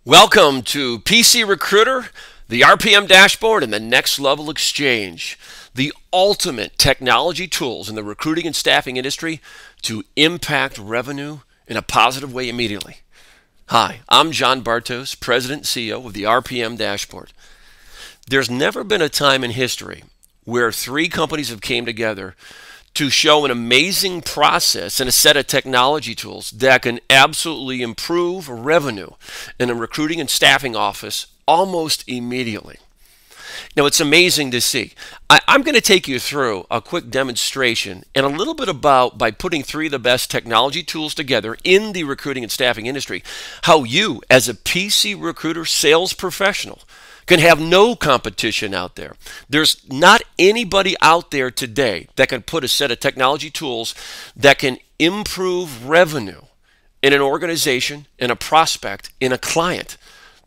Welcome to PC Recruiter, the RPM dashboard, and the Next Level Exchange, the ultimate technology tools in the recruiting and staffing industry to impact revenue in a positive way immediately. Hi, I'm John Bartos, President and CEO of the RPM dashboard. There's never been a time in history where three companies have came together to show an amazing process and a set of technology tools that can absolutely improve revenue in a recruiting and staffing office almost immediately. Now, it's amazing to see. I'm going to take you through a quick demonstration and a little bit about, by putting three of the best technology tools together in the recruiting and staffing industry, how you, as a PC recruiter sales professional, can have no competition out there. There's not anybody out there today that can put a set of technology tools that can improve revenue in an organization, in a prospect, in a client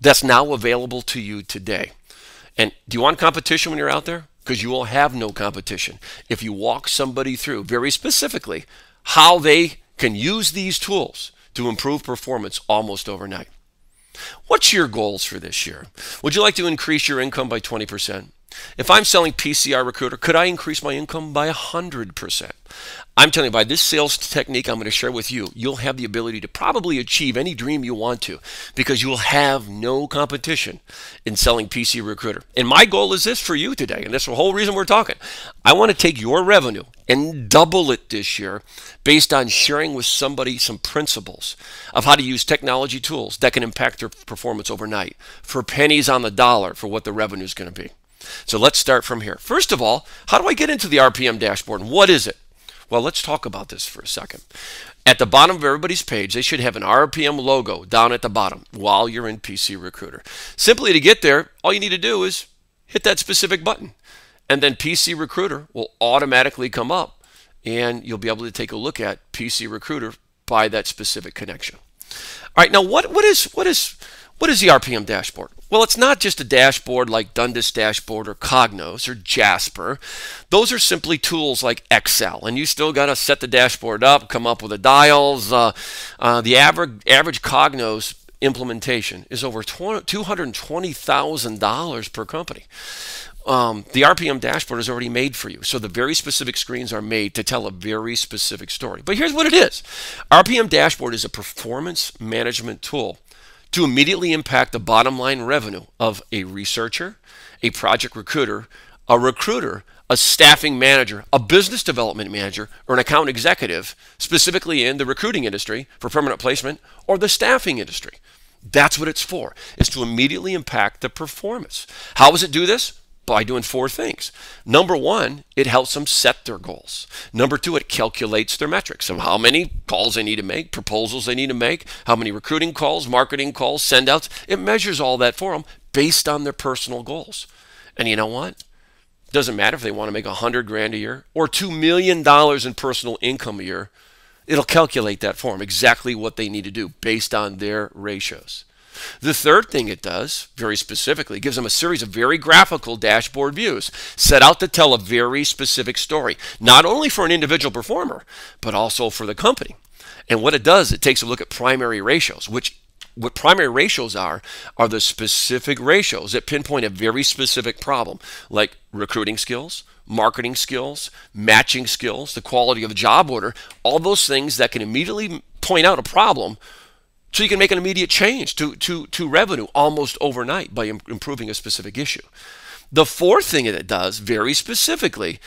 that's now available to you today. And do you want competition when you're out there? Because you will have no competition if you walk somebody through very specifically how they can use these tools to improve performance almost overnight. What's your goals for this year? Would you like to increase your income by 20%? If I'm selling PCR Recruiter, could I increase my income by 100%? I'm telling you, by this sales technique I'm going to share with you, you'll have the ability to probably achieve any dream you want to because you'll have no competition in selling PC Recruiter. And my goal is this for you today, and that's the whole reason we're talking. I want to take your revenue and double it this year based on sharing with somebody some principles of how to use technology tools that can impact their performance overnight for pennies on the dollar for what the revenue is going to be. So let's start from here. First of all, how do I get into the RPM dashboard and what is it? Well, let's talk about this for a second. At the bottom of everybody's page, they should have an RPM logo down at the bottom while you're in PC Recruiter. Simply to get there, all you need to do is hit that specific button, and then PC Recruiter will automatically come up, and you'll be able to take a look at PC Recruiter by that specific connection. All right, now what is the RPM dashboard? Well, it's not just a dashboard like Dundas Dashboard or Cognos or Jasper. Those are simply tools like Excel, and you still got to set the dashboard up, come up with the dials. The average Cognos implementation is over $220,000 per company. The RPM dashboard is already made for you. So the very specific screens are made to tell a very specific story. But here's what it is. RPM dashboard is a performance management tool to immediately impact the bottom line revenue of a researcher, a project recruiter, a staffing manager, a business development manager, or an account executive, specifically in the recruiting industry for permanent placement or the staffing industry. That's what it's for. It's to immediately impact the performance. How does it do this? By doing four things. Number one, it helps them set their goals. Number two, it calculates their metrics of how many calls they need to make, proposals they need to make, how many recruiting calls, marketing calls, send outs. It measures all that for them based on their personal goals. And you know what? It doesn't matter if they want to make $100,000 a year or $2 million in personal income a year. It'll calculate that for them, exactly what they need to do based on their ratios. The third thing it does, very specifically, gives them a series of very graphical dashboard views set out to tell a very specific story, not only for an individual performer, but also for the company. And what it does, it takes a look at primary ratios, what primary ratios are the specific ratios that pinpoint a very specific problem, like recruiting skills, marketing skills, matching skills, the quality of a job order, all those things that can immediately point out a problem so you can make an immediate change to revenue almost overnight by improving a specific issue. The fourth thing that it does, very specifically,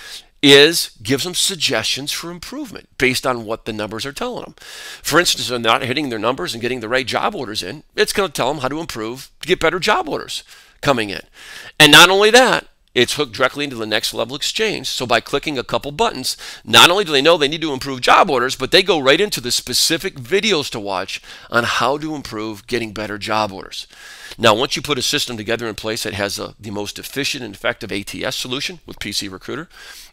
is gives them suggestions for improvement based on what the numbers are telling them. For instance, if they're not hitting their numbers and getting the right job orders in, it's going to tell them how to improve to get better job orders coming in. And not only that, it's hooked directly into the Next Level Exchange. So by clicking a couple buttons, not only do they know they need to improve job orders, but they go right into the specific videos to watch on how to improve getting better job orders. Now, once you put a system together in place that has the most efficient and effective ATS solution with PC Recruiter,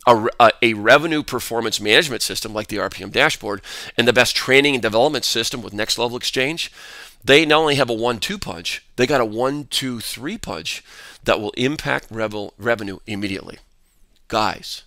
a revenue performance management system like the RPM dashboard, and the best training and development system with Next Level Exchange, they not only have a 1-2 punch, they got a 1-2-3 punch that will impact revenue immediately. Guys,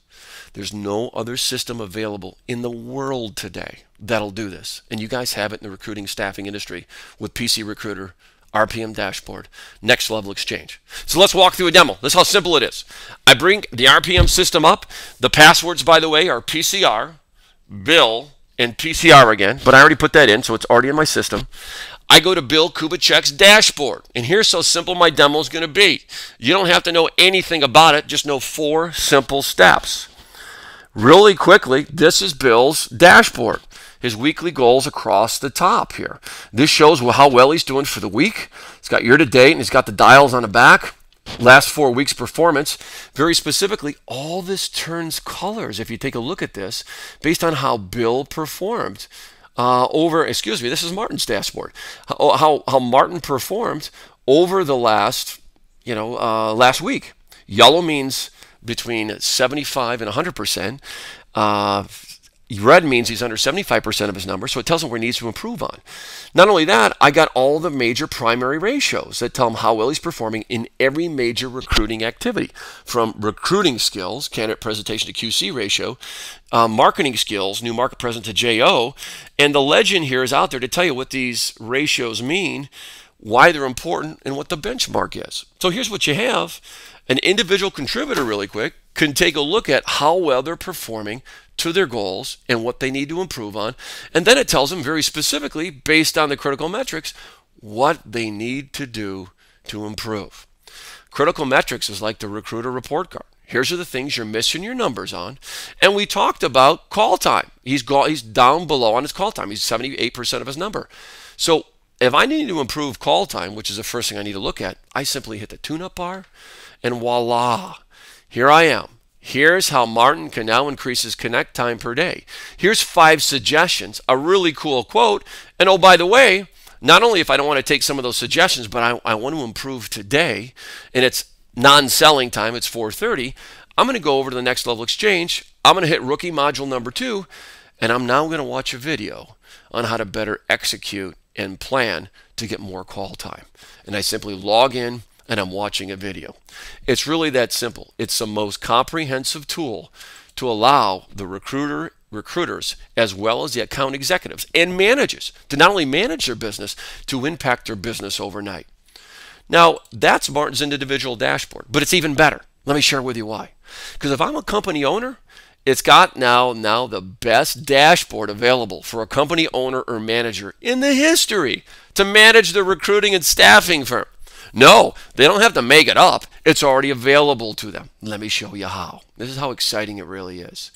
there's no other system available in the world today that'll do this. And you guys have it in the recruiting staffing industry with PC Recruiter, RPM dashboard, next level exchange. So let's walk through a demo. This is how simple it is. I bring the RPM system up. The passwords, by the way, are PCR, Bill, and PCR again, but I already put that in, so it's already in my system. I go to Bill Kubicek's dashboard, and here's how simple my demo is going to be. You don't have to know anything about it, just know 4 simple steps. Really quickly, this is Bill's dashboard. His weekly goals across the top here. This shows how well he's doing for the week. It's got year to date, and he's got the dials on the back. Last 4 weeks performance. Very specifically, all this turns colors if you take a look at this based on how Bill performed this is Martin's dashboard. How Martin performed over the last week. Yellow means between 75 and 100%. Red means he's under 75% of his number, so it tells him where he needs to improve on. Not only that, I got all the major primary ratios that tell him how well he's performing in every major recruiting activity, from recruiting skills, candidate presentation to QC ratio, marketing skills, new market present to JO, and the legend here is out there to tell you what these ratios mean, why they're important, and what the benchmark is. So here's what you have. An individual contributor, really quick, can take a look at how well they're performing to their goals and what they need to improve on. And then it tells them very specifically, based on the critical metrics, what they need to do to improve. Critical metrics is like the recruiter report card. Here's the things you're missing your numbers on. And we talked about call time. He's down below on his call time. He's 78% of his number. So if I need to improve call time, which is the first thing I need to look at, I simply hit the tune-up bar, and voila, here I am. Here's how Martin can now increase his connect time per day. Here's 5 suggestions, a really cool quote. And oh, by the way, not only if I don't want to take some of those suggestions, but I want to improve today, and it's non-selling time, it's 4:30, I'm going to go over to the next level exchange. I'm going to hit rookie module number 2, and I'm now going to watch a video on how to better execute and plan to get more call time. And I simply log in, and I'm watching a video. It's really that simple. It's the most comprehensive tool to allow the recruiters as well as the account executives and managers to not only manage their business, to impact their business overnight. Now, that's Martin's individual dashboard, but it's even better. Let me share with you why. Because if I'm a company owner, it's got now the best dashboard available for a company owner or manager in the history to manage the recruiting and staffing firm. No, they don't have to make it up. It's already available to them. Let me show you how. This is how exciting it really is.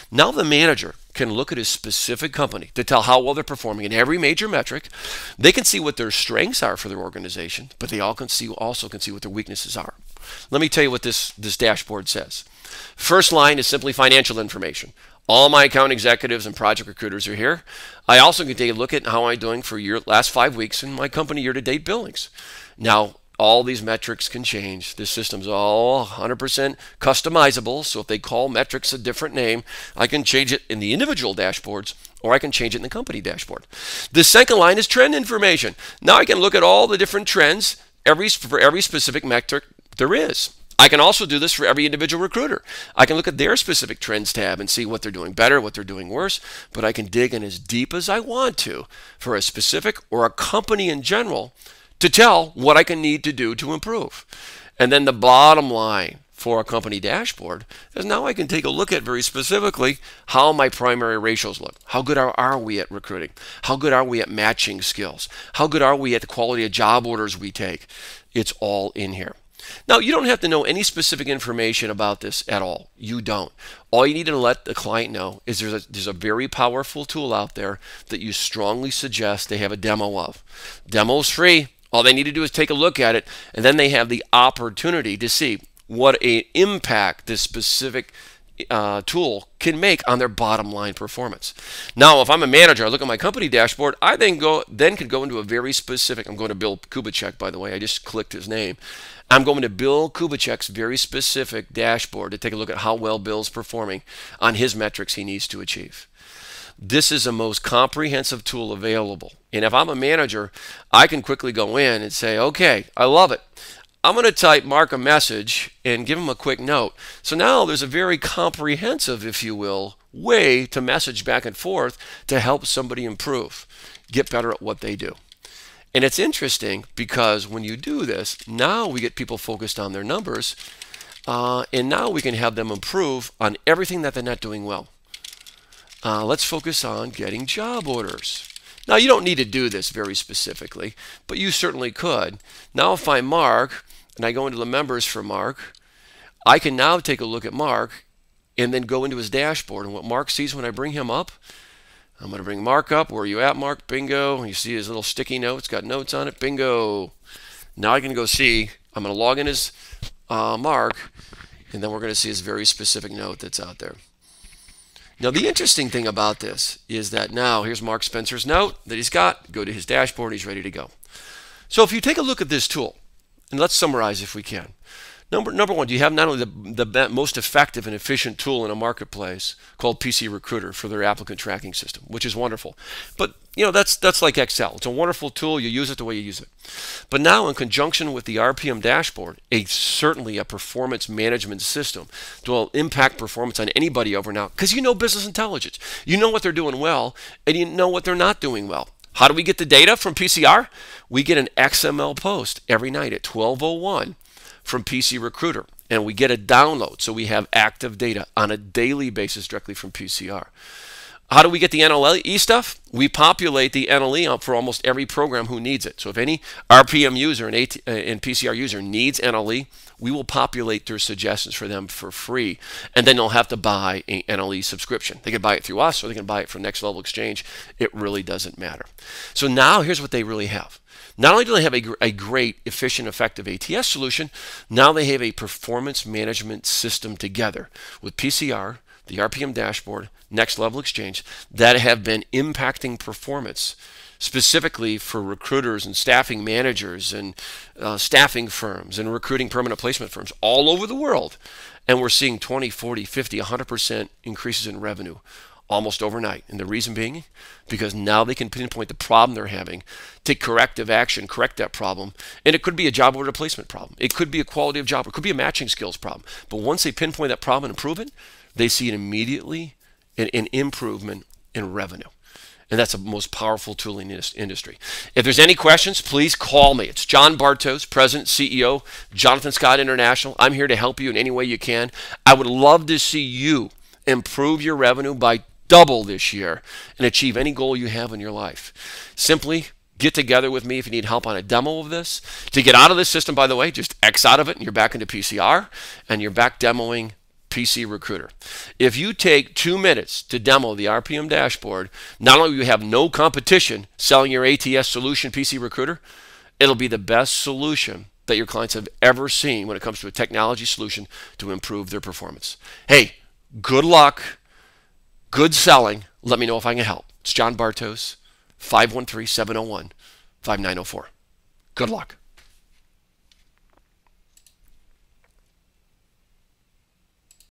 Now the manager can look at his specific company to tell how well they're performing in every major metric. They can see what their strengths are for their organization, but they also can see what their weaknesses are. Let me tell you what this dashboard says. First line is simply financial information. All my account executives and project recruiters are here. I also can take a look at how I'm doing for last 5 weeks in my company year-to-date billings. Now, all these metrics can change. This system's all 100% customizable, so if they call metrics a different name, I can change it in the individual dashboards, or I can change it in the company dashboard. The second line is trend information. Now I can look at all the different trends for every specific metric there is. I can also do this for every individual recruiter. I can look at their specific trends tab and see what they're doing better, what they're doing worse, but I can dig in as deep as I want to for a specific or a company in general to tell what I can need to do to improve. And then the bottom line for a company dashboard is now I can take a look at very specifically how my primary ratios look. How good are we at recruiting? How good are we at matching skills? How good are we at the quality of job orders we take? It's all in here. Now, you don't have to know any specific information about this at all. You don't. All you need to let the client know is there's a very powerful tool out there that you strongly suggest they have a demo of. Demo's free. All they need to do is take a look at it, and then they have the opportunity to see what an impact this specific tool can make on their bottom line performance. Now, if I'm a manager, I look at my company dashboard, I then could go into a very specific, I'm going to Bill Kubicek, by the way, I just clicked his name. I'm going to Bill Kubicek's very specific dashboard to take a look at how well Bill's performing on his metrics he needs to achieve. This is the most comprehensive tool available. And if I'm a manager, I can quickly go in and say, okay, I love it. I'm going to type Mark a message and give him a quick note. So now there's a very comprehensive, if you will, way to message back and forth to help somebody improve, get better at what they do. And it's interesting because when you do this, now we get people focused on their numbers, and now we can have them improve on everything that they're not doing well. Let's focus on getting job orders. Now, you don't need to do this very specifically, but you certainly could. Now, if I'm Mark and I go into the members for Mark, I can now take a look at Mark and then go into his dashboard. And what Mark sees when I bring him up, I'm going to bring Mark up. Where are you at, Mark? Bingo. You see his little sticky note. It's got notes on it. Bingo. Now I can go see. I'm going to log in as Mark, and then we're going to see his very specific note that's out there. Now, the interesting thing about this is that now here's Mark Spencer's note that he's got. Go to his dashboard. He's ready to go. So if you take a look at this tool, and let's summarize if we can. Number one, you have not only the most effective and efficient tool in a marketplace called PC Recruiter for their applicant tracking system, which is wonderful. But you know, that's like Excel. It's a wonderful tool. You use it the way you use it. But now, in conjunction with the RPM dashboard, certainly a performance management system that will impact performance on anybody over now, because you know business intelligence. You know what they're doing well, and you know what they're not doing well. How do we get the data from PCR? We get an XML post every night at 12:01 from PC Recruiter, and we get a download, so we have active data on a daily basis directly from PCR. How do we get the NLE stuff? We populate the NLE up for almost every program who needs it. So if any RPM user and PCR user needs NLE, we will populate their suggestions for them for free, and then they'll have to buy an NLE subscription. They can buy it through us, or they can buy it from Next Level Exchange. It really doesn't matter. So now here's what they really have. Not only do they have a great, efficient, effective ATS solution, now they have a performance management system together with PCR, the RPM dashboard, Next Level Exchange, that have been impacting performance specifically for recruiters and staffing managers and staffing firms and recruiting permanent placement firms all over the world. And we're seeing 20, 40, 50, 100% increases in revenue almost overnight. And the reason being, because now they can pinpoint the problem they're having, take corrective action, correct that problem. And it could be a job order placement problem. It could be a quality of job. It could be a matching skills problem. But once they pinpoint that problem and improve it, they see it immediately an improvement in revenue. And that's the most powerful tool in this industry. If there's any questions, please call me. It's John Bartos, President, CEO, Jonathan Scott International. I'm here to help you in any way you can. I would love to see you improve your revenue by double this year and achieve any goal you have in your life. Simply get together with me if you need help on a demo of this. To get out of this system, by the way, just X out of it and you're back into PCR and you're back demoing PC Recruiter. If you take 2 minutes to demo the RPM dashboard, not only will you have no competition selling your ATS solution, PC Recruiter, it'll be the best solution that your clients have ever seen when it comes to a technology solution to improve their performance. Hey, good luck, good selling. Let me know if I can help. It's John Bartos, 513-701-5904. Good luck.